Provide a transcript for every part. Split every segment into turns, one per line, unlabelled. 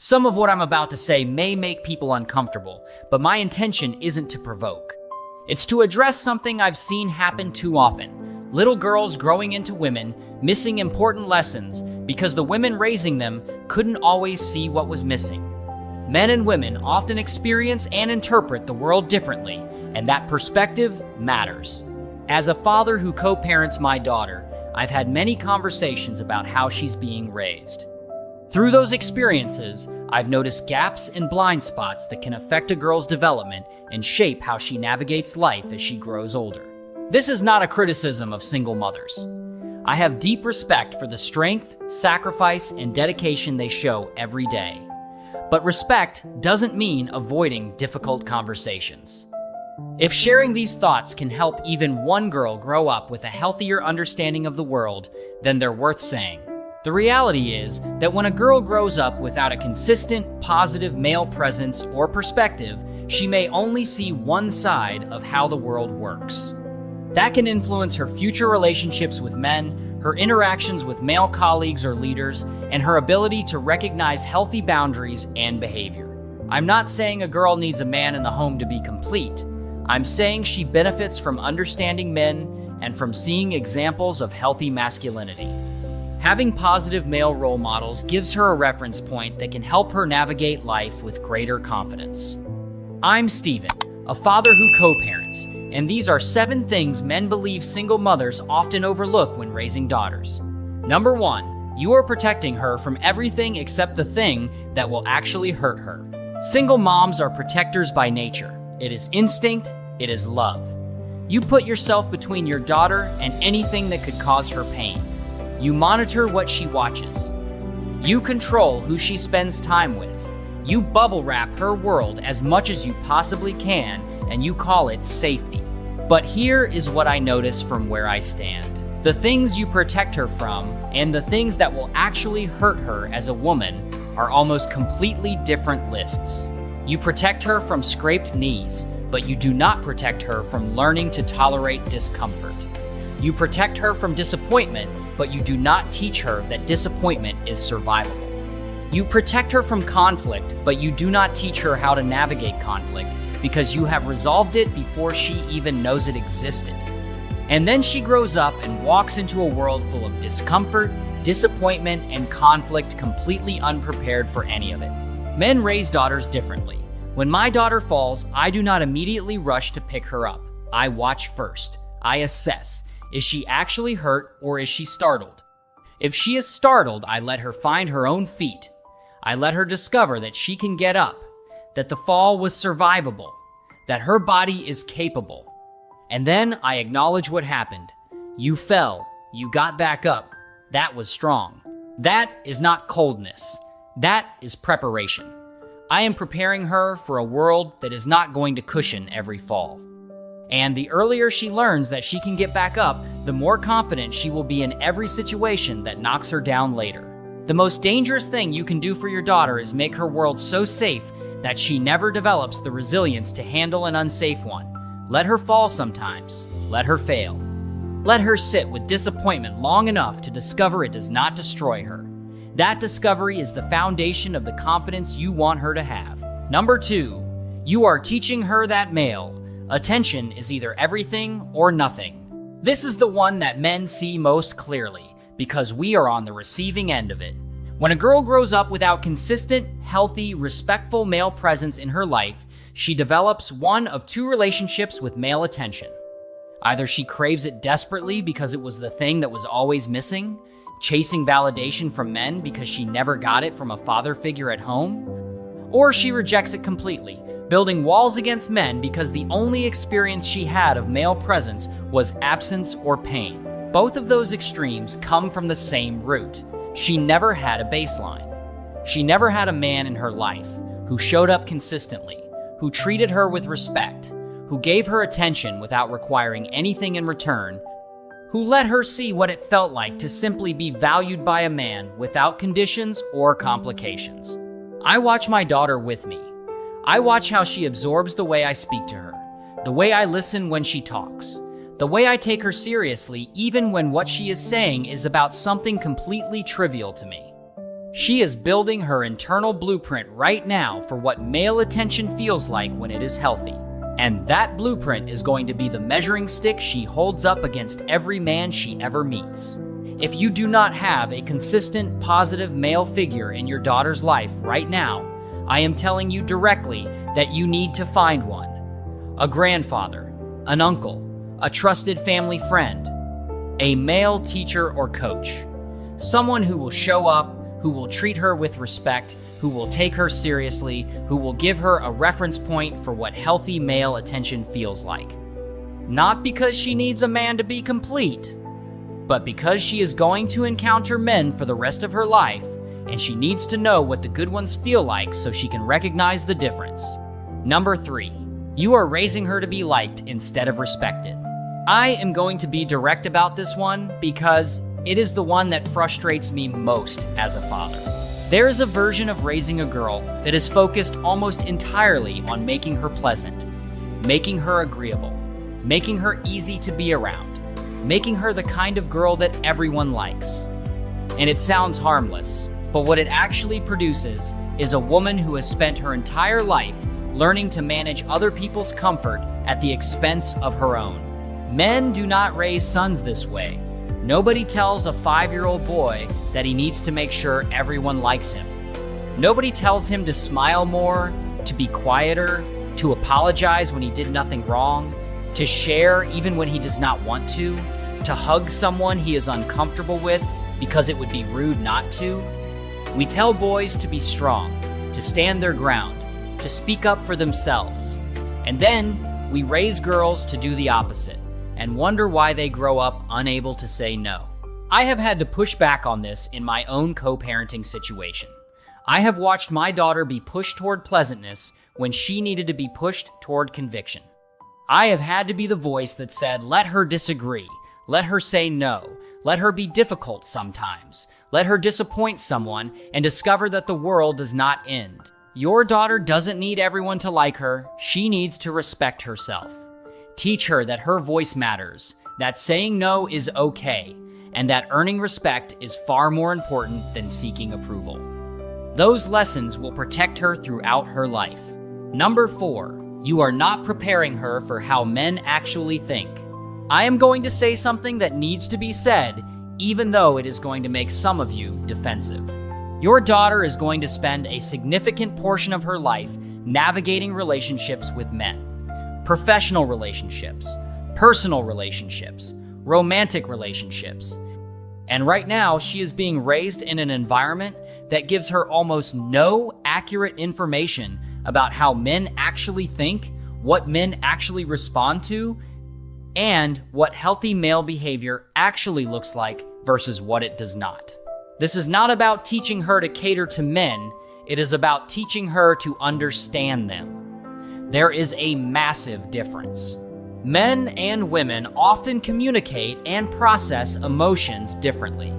Some of what I'm about to say may make people uncomfortable, but my intention isn't to provoke. It's to address something I've seen happen too often. Little girls growing into women, missing important lessons because the women raising them couldn't always see what was missing. Men and women often experience and interpret the world differently, and that perspective matters. As a father who co-parents my daughter, I've had many conversations about how she's being raised. Through those experiences, I've noticed gaps and blind spots that can affect a girl's development and shape how she navigates life as she grows older. This is not a criticism of single mothers. I have deep respect for the strength, sacrifice, and dedication they show every day. But respect doesn't mean avoiding difficult conversations. If sharing these thoughts can help even one girl grow up with a healthier understanding of the world, then they're worth saying. The reality is that when a girl grows up without a consistent, positive male presence or perspective, she may only see one side of how the world works. That can influence her future relationships with men, her interactions with male colleagues or leaders, and her ability to recognize healthy boundaries and behavior. I'm not saying a girl needs a man in the home to be complete. I'm saying she benefits from understanding men and from seeing examples of healthy masculinity. Having positive male role models gives her a reference point that can help her navigate life with greater confidence. I'm Steven, a father who co-parents, and these are 7 things men believe single mothers often overlook when raising daughters. Number 1, you are protecting her from everything except the thing that will actually hurt her. Single moms are protectors by nature. It is instinct, it is love. You put yourself between your daughter and anything that could cause her pain. You monitor what she watches. You control who she spends time with. You bubble wrap her world as much as you possibly can, and you call it safety. But here is what I notice from where I stand. The things you protect her from and the things that will actually hurt her as a woman are almost completely different lists. You protect her from scraped knees, but you do not protect her from learning to tolerate discomfort. You protect her from disappointment, but you do not teach her that disappointment is survivable. You protect her from conflict, but you do not teach her how to navigate conflict because you have resolved it before she even knows it existed. And then she grows up and walks into a world full of discomfort, disappointment, and conflict, completely unprepared for any of it. Men raise daughters differently. When my daughter falls, I do not immediately rush to pick her up. I watch first. I assess. Is she actually hurt or is she startled? If she is startled, I let her find her own feet. I let her discover that she can get up, that the fall was survivable, that her body is capable. And then I acknowledge what happened. You fell. You got back up. That was strong. That is not coldness. That is preparation. I am preparing her for a world that is not going to cushion every fall. And the earlier she learns that she can get back up, the more confident she will be in every situation that knocks her down later. The most dangerous thing you can do for your daughter is make her world so safe that she never develops the resilience to handle an unsafe one. Let her fall sometimes. Let her fail. Let her sit with disappointment long enough to discover it does not destroy her. That discovery is the foundation of the confidence you want her to have. Number 2, you are teaching her that male attention is either everything or nothing. This is the one that men see most clearly because we are on the receiving end of it. When a girl grows up without consistent, healthy, respectful male presence in her life, she develops one of 2 relationships with male attention. Either she craves it desperately because it was the thing that was always missing, chasing validation from men because she never got it from a father figure at home, or she rejects it completely, building walls against men because the only experience she had of male presence was absence or pain. Both of those extremes come from the same root. She never had a baseline. She never had a man in her life who showed up consistently, who treated her with respect, who gave her attention without requiring anything in return, who let her see what it felt like to simply be valued by a man without conditions or complications. I watch my daughter with me. I watch how she absorbs the way I speak to her, the way I listen when she talks, the way I take her seriously even when what she is saying is about something completely trivial to me. She is building her internal blueprint right now for what male attention feels like when it is healthy. And that blueprint is going to be the measuring stick she holds up against every man she ever meets. If you do not have a consistent, positive male figure in your daughter's life right now, I am telling you directly that you need to find one. A grandfather, an uncle, a trusted family friend, a male teacher or coach. Someone who will show up, who will treat her with respect, who will take her seriously, who will give her a reference point for what healthy male attention feels like. Not because she needs a man to be complete, but because she is going to encounter men for the rest of her life, and she needs to know what the good ones feel like so she can recognize the difference. Number 3, you are raising her to be liked instead of respected. I am going to be direct about this one because it is the one that frustrates me most as a father. There is a version of raising a girl that is focused almost entirely on making her pleasant, making her agreeable, making her easy to be around, making her the kind of girl that everyone likes. And it sounds harmless, but what it actually produces is a woman who has spent her entire life learning to manage other people's comfort at the expense of her own. Men do not raise sons this way. Nobody tells a 5-year-old boy that he needs to make sure everyone likes him. Nobody tells him to smile more, to be quieter, to apologize when he did nothing wrong, to share even when he does not want to hug someone he is uncomfortable with because it would be rude not to. We tell boys to be strong, to stand their ground, to speak up for themselves. And then we raise girls to do the opposite and wonder why they grow up unable to say no. I have had to push back on this in my own co-parenting situation. I have watched my daughter be pushed toward pleasantness when she needed to be pushed toward conviction. I have had to be the voice that said, let her disagree, let her say no, let her be difficult sometimes, let her disappoint someone and discover that the world does not end. Your daughter doesn't need everyone to like her, she needs to respect herself. Teach her that her voice matters, that saying no is okay, and that earning respect is far more important than seeking approval. Those lessons will protect her throughout her life. Number 4, you are not preparing her for how men actually think. I am going to say something that needs to be said, even though it is going to make some of you defensive. Your daughter is going to spend a significant portion of her life navigating relationships with men. Professional relationships, personal relationships, romantic relationships. And right now, she is being raised in an environment that gives her almost no accurate information about how men actually think, what men actually respond to, and what healthy male behavior actually looks like versus what it does not. This is not about teaching her to cater to men, it is about teaching her to understand them. There is a massive difference. Men and women often communicate and process emotions differently.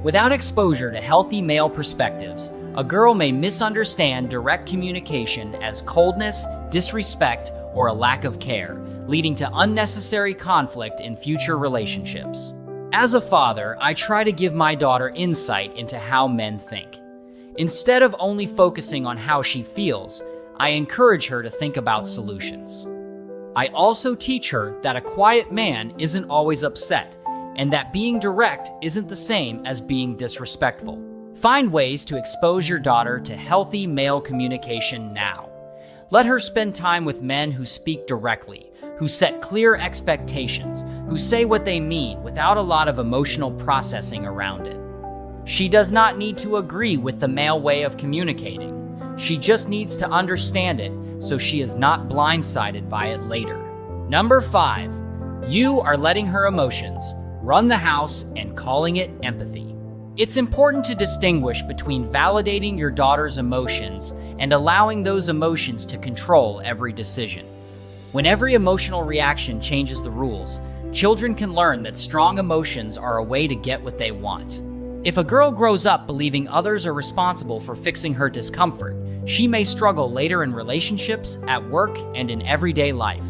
Without exposure to healthy male perspectives, a girl may misunderstand direct communication as coldness, disrespect, or a lack of care, leading to unnecessary conflict in future relationships. As a father, I try to give my daughter insight into how men think. Instead of only focusing on how she feels, I encourage her to think about solutions. I also teach her that a quiet man isn't always upset, and that being direct isn't the same as being disrespectful. Find ways to expose your daughter to healthy male communication now. Let her spend time with men who speak directly, who set clear expectations, who say what they mean without a lot of emotional processing around it. She does not need to agree with the male way of communicating. She just needs to understand it so she is not blindsided by it later. Number 5, you are letting her emotions run the house and calling it empathy. It's important to distinguish between validating your daughter's emotions and allowing those emotions to control every decision. When every emotional reaction changes the rules, children can learn that strong emotions are a way to get what they want. If a girl grows up believing others are responsible for fixing her discomfort, she may struggle later in relationships, at work, and in everyday life.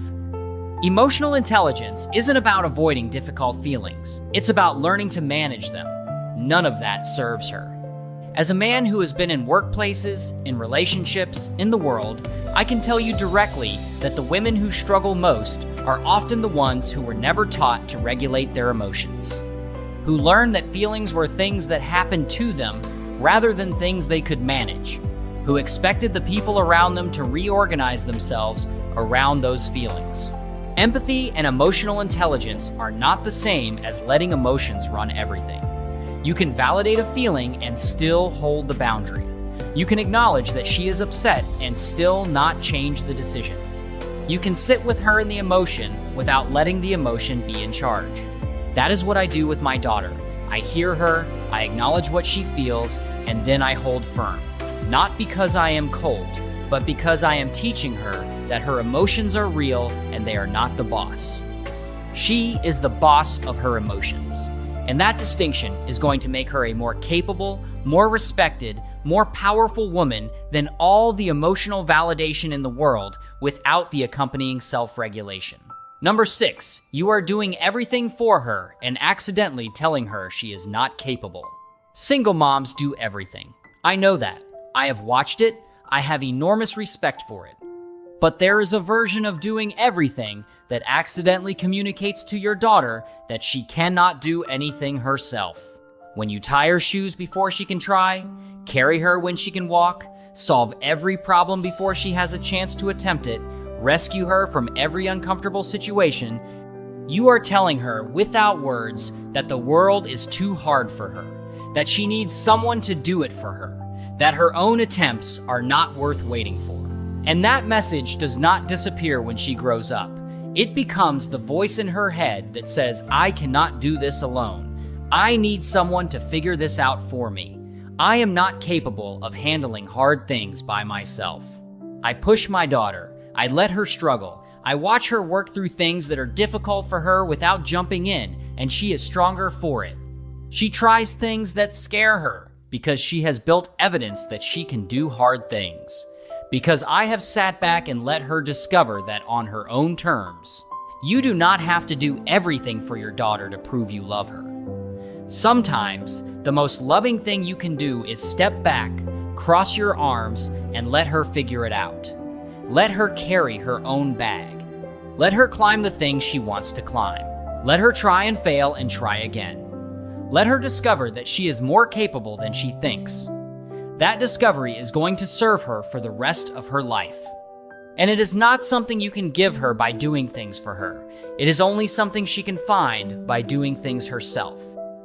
Emotional intelligence isn't about avoiding difficult feelings. It's about learning to manage them. None of that serves her. As a man who has been in workplaces, in relationships, in the world, I can tell you directly that the women who struggle most are often the ones who were never taught to regulate their emotions, who learned that feelings were things that happened to them rather than things they could manage, who expected the people around them to reorganize themselves around those feelings. Empathy and emotional intelligence are not the same as letting emotions run everything. You can validate a feeling and still hold the boundary. You can acknowledge that she is upset and still not change the decision. You can sit with her in the emotion without letting the emotion be in charge. That is what I do with my daughter. I hear her, I acknowledge what she feels, and then I hold firm. Not because I am cold, but because I am teaching her that her emotions are real and they are not the boss. She is the boss of her emotions. And that distinction is going to make her a more capable, more respected, more powerful woman than all the emotional validation in the world without the accompanying self-regulation. Number 6, you are doing everything for her and accidentally telling her she is not capable. Single moms do everything. I know that. I have watched it. I have enormous respect for it. But there is a version of doing everything that accidentally communicates to your daughter that she cannot do anything herself. When you tie her shoes before she can try, carry her when she can walk, solve every problem before she has a chance to attempt it, rescue her from every uncomfortable situation, you are telling her without words that the world is too hard for her, that she needs someone to do it for her, that her own attempts are not worth waiting for. And that message does not disappear when she grows up. It becomes the voice in her head that says, I cannot do this alone. I need someone to figure this out for me. I am not capable of handling hard things by myself. I push my daughter. I let her struggle. I watch her work through things that are difficult for her without jumping in, and she is stronger for it. She tries things that scare her because she has built evidence that she can do hard things. Because I have sat back and let her discover that on her own terms. You do not have to do everything for your daughter to prove you love her. Sometimes, the most loving thing you can do is step back, cross your arms, and let her figure it out. Let her carry her own bag. Let her climb the things she wants to climb. Let her try and fail and try again. Let her discover that she is more capable than she thinks. That discovery is going to serve her for the rest of her life. And it is not something you can give her by doing things for her. It is only something she can find by doing things herself.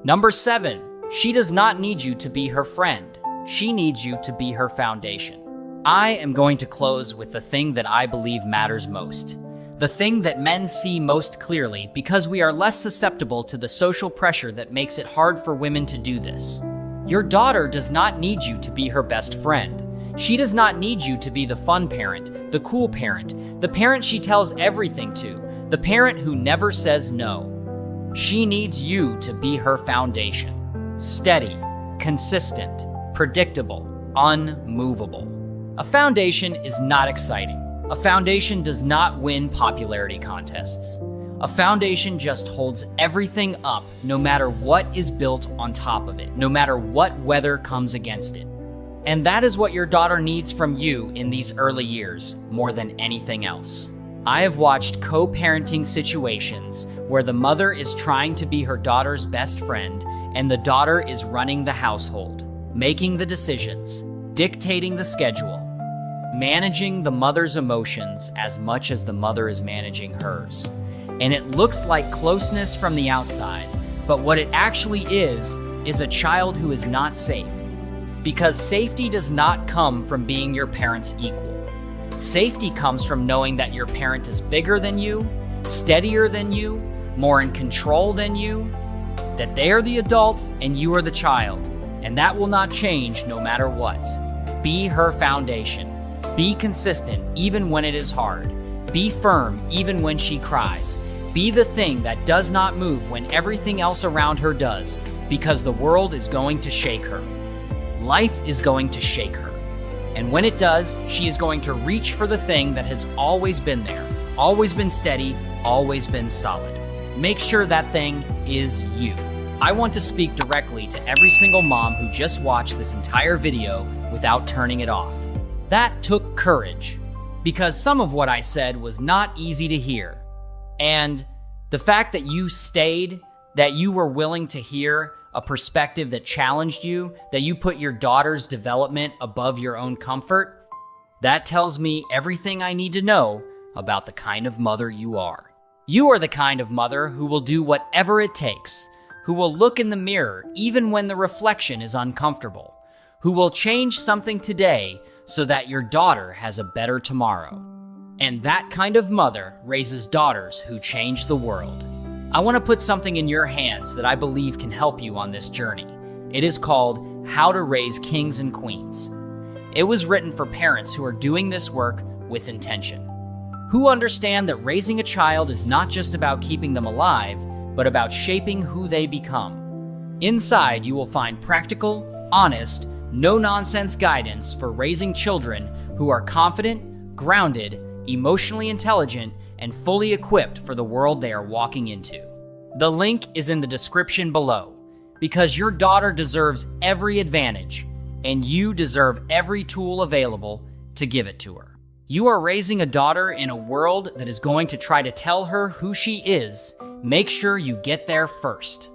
Number 7, she does not need you to be her friend. She needs you to be her foundation. I am going to close with the thing that I believe matters most. The thing that men see most clearly because we are less susceptible to the social pressure that makes it hard for women to do this. Your daughter does not need you to be her best friend. She does not need you to be the fun parent, the cool parent, the parent she tells everything to, the parent who never says no. She needs you to be her foundation. Steady, consistent, predictable, unmovable. A foundation is not exciting. A foundation does not win popularity contests. A foundation just holds everything up no matter what is built on top of it, no matter what weather comes against it. And that is what your daughter needs from you in these early years more than anything else. I have watched co-parenting situations where the mother is trying to be her daughter's best friend and the daughter is running the household, making the decisions, dictating the schedule, managing the mother's emotions as much as the mother is managing hers. And it looks like closeness from the outside, but what it actually is a child who is not safe. Because safety does not come from being your parent's equal. Safety comes from knowing that your parent is bigger than you, steadier than you, more in control than you, that they are the adults and you are the child, and that will not change no matter what. Be her foundation. Be consistent even when it is hard. Be firm even when she cries. Be the thing that does not move when everything else around her does, because the world is going to shake her. Life is going to shake her. And when it does, she is going to reach for the thing that has always been there, always been steady, always been solid. Make sure that thing is you. I want to speak directly to every single mom who just watched this entire video without turning it off. That took courage, because some of what I said was not easy to hear. And the fact that you stayed, that you were willing to hear a perspective that challenged you, that you put your daughter's development above your own comfort, that tells me everything I need to know about the kind of mother you are. You are the kind of mother who will do whatever it takes, who will look in the mirror even when the reflection is uncomfortable, who will change something today so that your daughter has a better tomorrow. And that kind of mother raises daughters who change the world. I want to put something in your hands that I believe can help you on this journey. It is called How to Raise Kings and Queens. It was written for parents who are doing this work with intention, who understand that raising a child is not just about keeping them alive, but about shaping who they become. Inside, you will find practical, honest, no-nonsense guidance for raising children who are confident, grounded, emotionally intelligent, and fully equipped for the world they are walking into. The link is in the description below, because your daughter deserves every advantage, and you deserve every tool available to give it to her. You are raising a daughter in a world that is going to try to tell her who she is. Make sure you get there first.